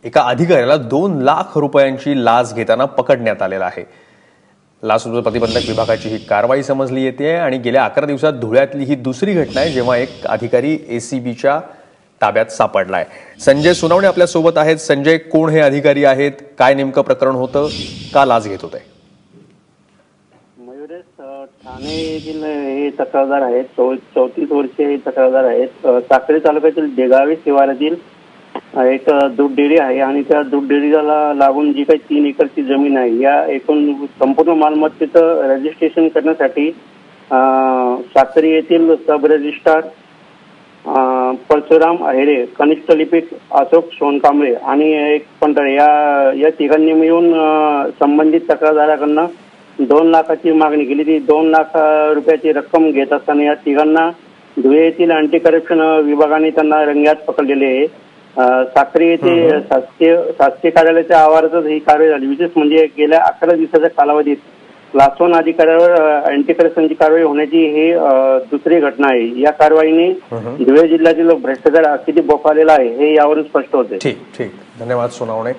एका अधिकाऱ्याला 2 लाख रुपयांची लाच घेताना पकडण्यात आलेला आहे। लाचलुचपत प्रतिबंधक विभागाची ही कारवाई समजली येते आणि गेल्या 11 दिवसात धुळ्यातली ही दुसरी घटना आहे जेव्हा एक अधिकारी एसीबीच्या ताब्यात सापडलाय। संजय सोनावणे आपल्या सोबत आहेत। संजय, कोण हे अधिकारी आहेत, काय नेमकं प्रकरण होतं, का लाच घेत होते? मयुरेश, ठाणे येथील हे तक्रारदार आहेत, 34 वर्षीय तक्रारदार आहेत। साक्री तालुक्यातील देगावे शिवारातील एक दूध डेअरी आहे आणि त्या दूध डेअरीला लागून जी काही 3 एकरची जमीन आहे या एकूण संपूर्ण मालमत्तेचं रजिस्ट्रेशन करण्यासाठी साक्री येथील सब रजिस्ट्रार परशुराम अहेरे, कनिष्ठ लिपिक अशोक सोनकांबळे आणि एक पंढरे या तिघांनी मिळून संबंधित तक्रारदाराकडनं 2 लाखाची मागणी केली। ती 2 लाख रुपयाची रक्कम घेत असताना या तिघांना धुळे येथील अँटी करप्शन विभागाने त्यांना रंग्यात पकडलेले आहे। साक्री येथे शासकीय कार्यालयाच्या आवारातच ही कारवाई झाली। विशेष म्हणजे गेल्या 11 दिवसाच्या कालावधीत लाचवण अधिकाऱ्यावर अँटी करप्शनची कारवाई होण्याची ही दुसरी घटना आहे। या कारवाईने धुळे जिल्ह्यातील भ्रष्टाचार किती बोकाळलेला आहे हे यावरून स्पष्ट होते। ठीक, धन्यवाद सोनावणे।